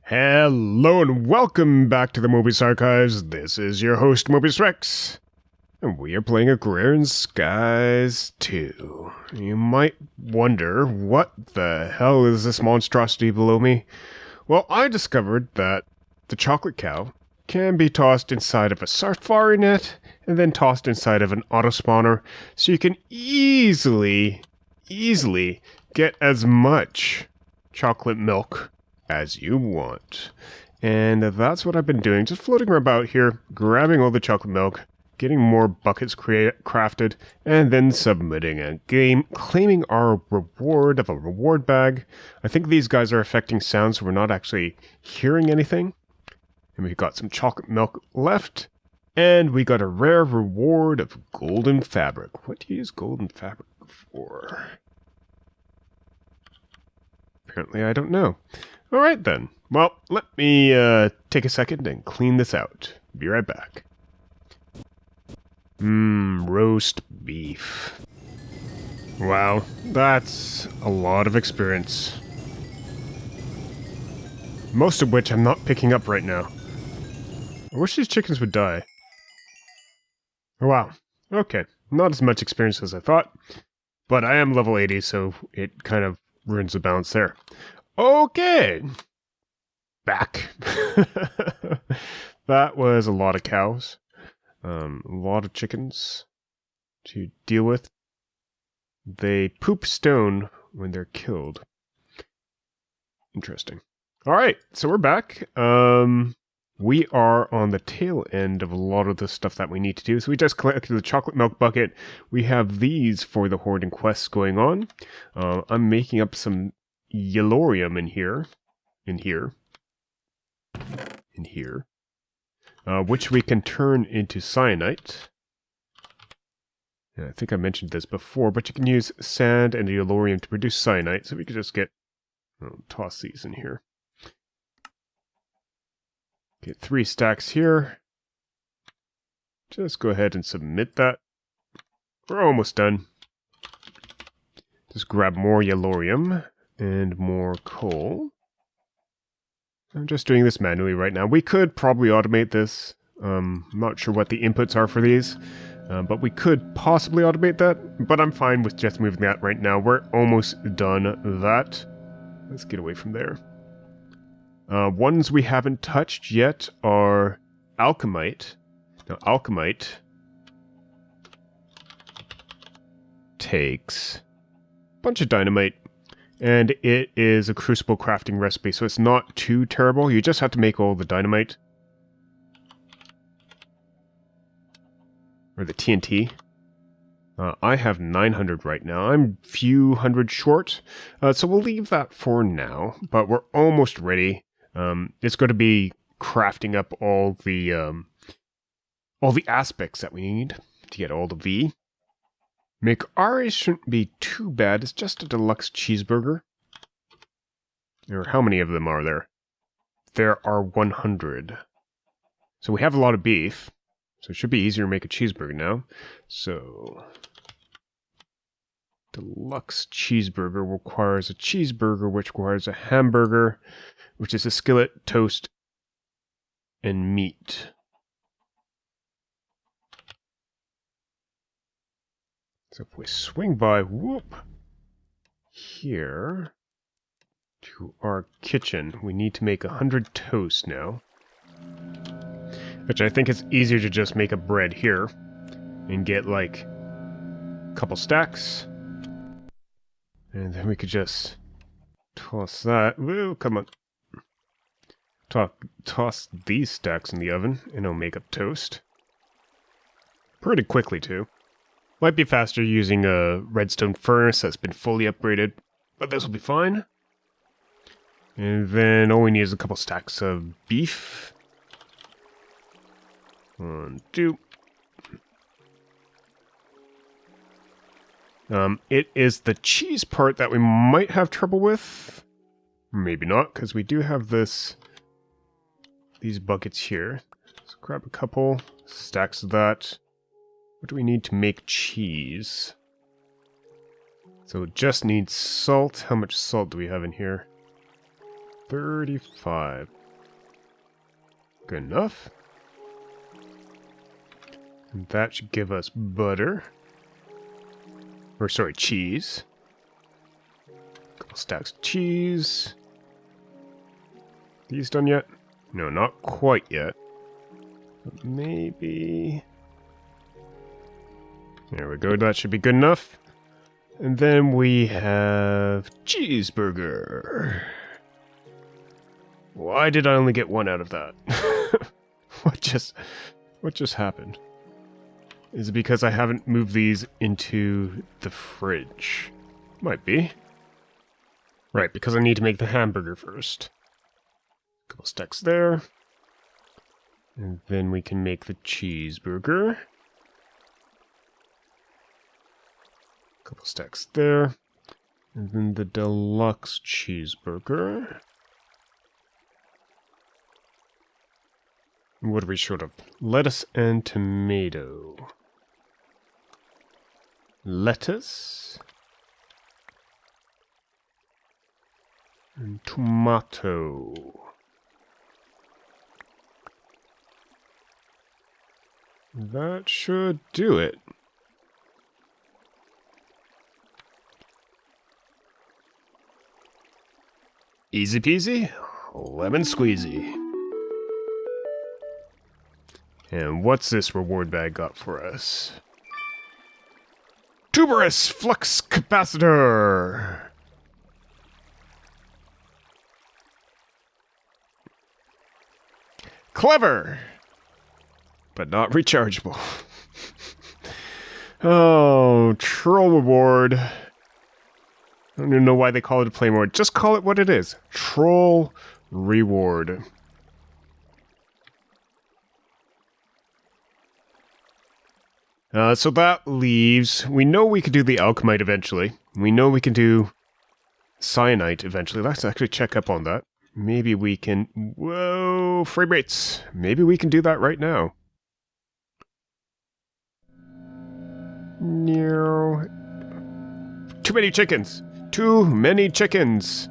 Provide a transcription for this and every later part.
Hello and welcome back to the Mobius Archives. This is your host, Mobius Rex, and we are playing Agrarian Skies 2. You might wonder, what the hell is this monstrosity below me? Well, I discovered that the chocolate cow can be tossed inside of a safari net and then tossed inside of an autospawner, so you can easily get as much chocolate milk as you want. And that's what I've been doing, just floating about here, grabbing all the chocolate milk, getting more buckets crafted, and then submitting a game, claiming our reward of a reward bag. I think these guys are affecting sound, so we're not actually hearing anything. And we've got some chocolate milk left, and we got a rare reward of golden fabric. What do you use golden fabric for? Apparently I don't know. Alright then. Well, let me take a second and clean this out. Be right back. Roast beef. Wow, that's a lot of experience. Most of which I'm not picking up right now. I wish these chickens would die. Oh, wow. Okay, not as much experience as I thought. But I am level 80, so it kind of ruins the balance there. Okay. Back. That was a lot of cows. A lot of chickens to deal with. They poop stone when they're killed. Interesting. Alright, so we're back. We are on the tail end of a lot of the stuff that we need to do. So we just collected the chocolate milk bucket. We have these for the Hording quests going on. I'm making up some yellorium in here, which we can turn into cyanite. Yeah, I think I mentioned this before, but you can use sand and yellorium to produce cyanite, so we could just toss these in here. Get 3 stacks here. Just go ahead and submit that. We're almost done. Just grab more yellorium and more coal. I'm just doing this manually right now. We could probably automate this. I'm not sure what the inputs are for these, but we could possibly automate that. But I'm fine with just moving that right now. We're almost done that. Let's get away from there. Ones we haven't touched yet are alchemite. Now, alchemite takes a bunch of dynamite, and it is a crucible crafting recipe, so it's not too terrible. You just have to make all the dynamite. Or the TNT. I have 900 right now. I'm a few hundred short, so we'll leave that for now. But we're almost ready. It's going to be crafting up all the aspects that we need to get all the V. McArry shouldn't be too bad. It's just a deluxe cheeseburger. Or how many of them are there? There are 100. So we have a lot of beef. So it should be easier to make a cheeseburger now. So deluxe cheeseburger requires a cheeseburger, which requires a hamburger, which is a skillet, toast, and meat. So if we swing by, here to our kitchen, we need to make 100 toast now. Which I think is easier to just make a bread here and get like a couple stacks. And then we could just toss that. Woo, come on. Toss these stacks in the oven and it'll make up toast. Pretty quickly too. Might be faster using a redstone furnace that's been fully upgraded, but this will be fine. And then all we need is a couple stacks of beef. 1, 2. It is the cheese part that we might have trouble with. Maybe not, because we do have these buckets here. Let's grab a couple stacks of that. What do we need to make cheese? So it just needs salt. How much salt do we have in here? 35. Good enough. And that should give us butter. Or sorry, cheese. Couple stacks of cheese. These done yet? No, not quite yet. But maybe... There we go, that should be good enough. And then we have cheeseburger. Why did I only get one out of that? What just happened? Is it because I haven't moved these into the fridge? Might be. Right, because I need to make the hamburger first. Couple stacks there. And then we can make the cheeseburger. Couple stacks there. And then the deluxe cheeseburger. What are we short of? Lettuce and tomato. Lettuce. And tomato. That should do it. Easy peasy, lemon squeezy. And what's this reward bag got for us? Tuberous flux capacitor! Clever! But not rechargeable. Oh, troll reward. I don't even know why they call it a play mode. Just call it what it is. Troll reward. So that leaves... We know we could do the alchemite eventually. We know we can do cyanite eventually. Let's actually check up on that. Maybe we can... Whoa, frame rates. Maybe we can do that right now. No. Too many chickens. Too many chickens.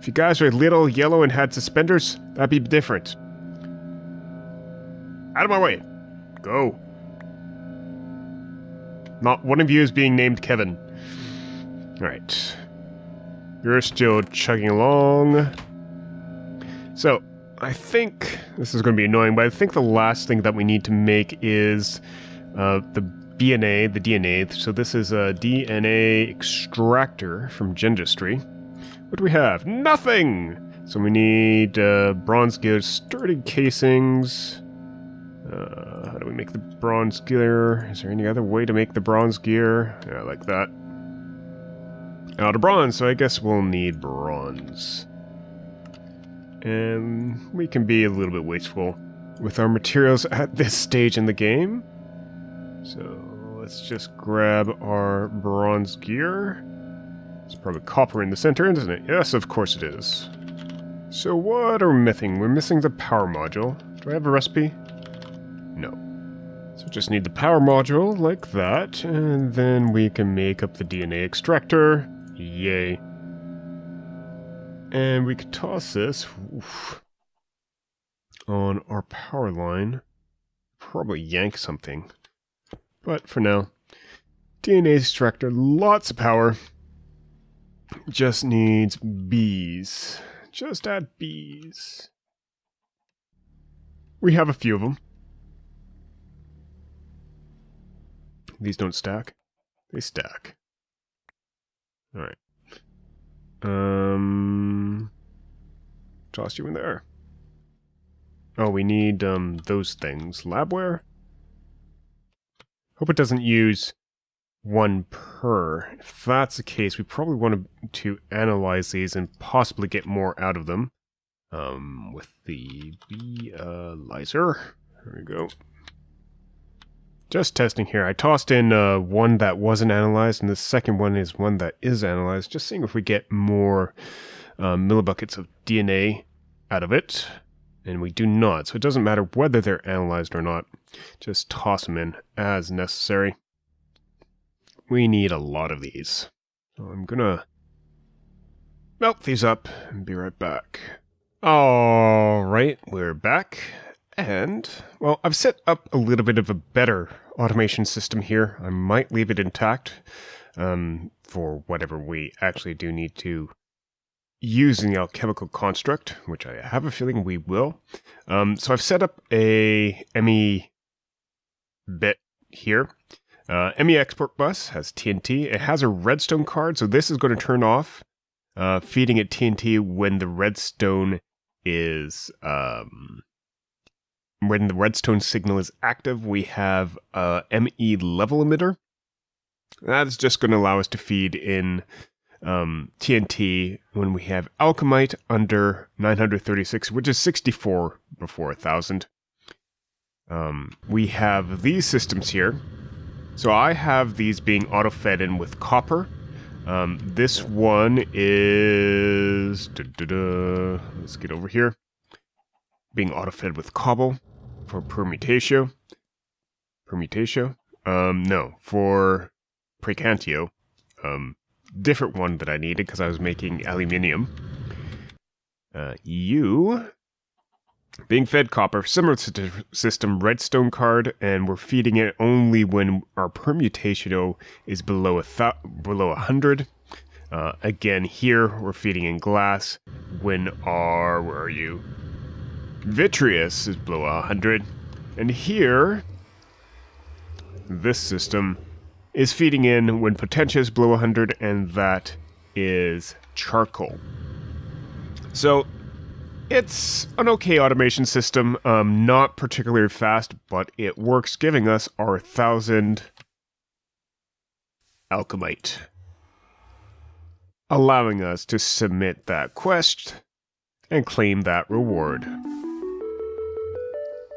If you guys were little, yellow, and had suspenders, that'd be different. Out of my way. Go. Not one of you is being named Kevin. Alright. You're still chugging along. So, I think... This is going to be annoying, but I think the last thing that we need to make is the DNA. So this is a DNA extractor from Gendustry. What do we have? Nothing! So we need bronze gear, sturdy casings. How do we make the bronze gear? Is there any other way to make the bronze gear? Yeah, like that. Out of bronze, so I guess we'll need bronze. And we can be a little bit wasteful with our materials at this stage in the game. So let's just grab our bronze gear. It's probably copper in the center, isn't it? Yes, of course it is. So what are we missing? We're missing the power module. Do I have a recipe? No. So just need the power module like that, and then we can make up the DNA extractor. Yay. And we could toss this on our power line. Probably yank something. But for now, DNA extractor, lots of power. Just needs bees. Just add bees. We have a few of them. These don't stack. They stack. Alright. Toss you in there. Oh, we need, those things. Labware? Hope it doesn't use one per. If that's the case, we probably want to analyze these and possibly get more out of them. With the Beelyzer. There we go. Just testing here. I tossed in one that wasn't analyzed, and the second one is one that is analyzed. Just seeing if we get more millibuckets of DNA out of it. And we do not, so it doesn't matter whether they're analyzed or not. Just toss them in as necessary. We need a lot of these. So I'm gonna melt these up and be right back. Alright, we're back. And, well, I've set up a little bit of a better automation system here. I might leave it intact for whatever we actually do need to use in the alchemical construct, which I have a feeling we will. So I've set up a ME bit here. ME export bus has TNT. It has a redstone card, so this is going to turn off, feeding it TNT when the redstone is when the redstone signal is active. We have a ME level emitter. That's just going to allow us to feed in TNT when we have alchemite under 936, which is 64 before 1000. We have these systems here. So I have these being auto-fed in with copper. This one is... Let's get over here. Being auto-fed with cobble for permutatio. No, for precantio. Different one that I needed because I was making aluminium. You... Being fed copper, similar system, redstone card, and we're feeding it only when our permutatio is below 100. Again, here we're feeding in glass when our, where are you? Vitreous is below 100. And here, this system is feeding in when potentia is below 100, and that is charcoal. So, it's an okay automation system, not particularly fast, but it works, giving us our 1000 alchemite, allowing us to submit that quest and claim that reward.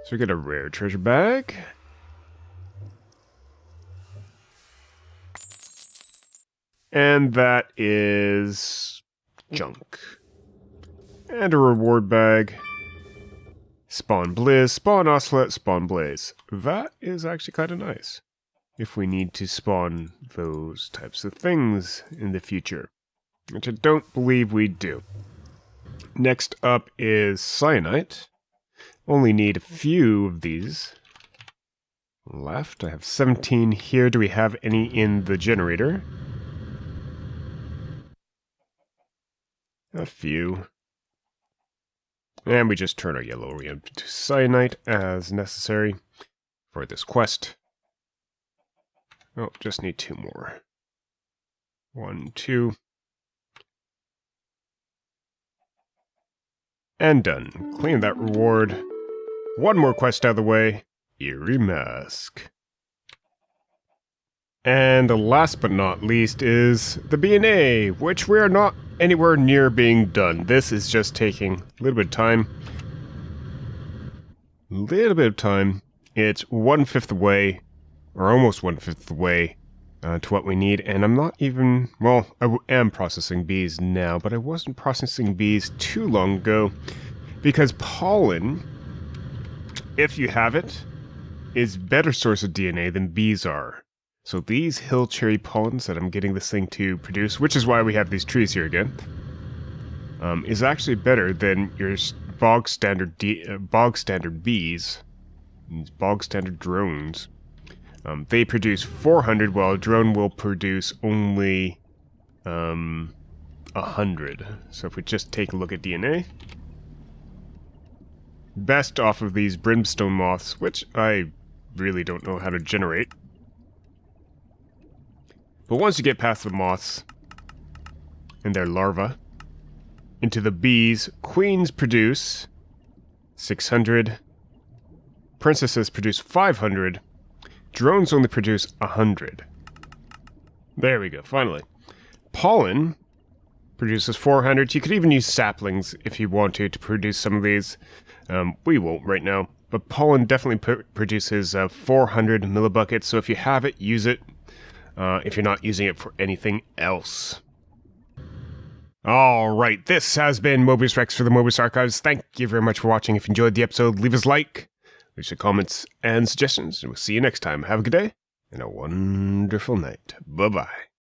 So we get a rare treasure bag. And that is junk. And a reward bag. Spawn Blizz, spawn Ocelot, spawn Blaze. That is actually kind of nice. If we need to spawn those types of things in the future. Which I don't believe we do. Next up is cyanite. Only need a few of these left. I have 17 here. Do we have any in the generator? A few. And we just turn our yellow rhodium to cyanite as necessary for this quest. Oh, just need 2 more. 1, 2. And done. Claim that reward. 1 more quest out of the way. Eerie Mask. And the last but not least is the B&A, which we are not anywhere near being done. This is just taking a little bit of time. It's 1/5 the way, or almost 1/5 the way to what we need. And I'm not even, well, I am processing bees now, but I wasn't processing bees too long ago because pollen, if you have it, is a better source of DNA than bees are. So these hill cherry pollens that I'm getting this thing to produce, which is why we have these trees here again, is actually better than your bog standard bees, these bog standard drones. They produce 400, while a drone will produce only 100. So if we just take a look at DNA, best off of these brimstone moths, which I really don't know how to generate. But once you get past the moths and their larvae into the bees, queens produce 600, princesses produce 500, drones only produce 100. There we go, finally. Pollen produces 400. You could even use saplings if you want to produce some of these. We won't right now, but pollen definitely produces 400 millibuckets, so if you have it, use it. If you're not using it for anything else. Alright, this has been Mobius Rex for the Mobius Archives. Thank you very much for watching. If you enjoyed the episode, leave us a like, leave your comments and suggestions, and we'll see you next time. Have a good day, and a wonderful night. Bye-bye.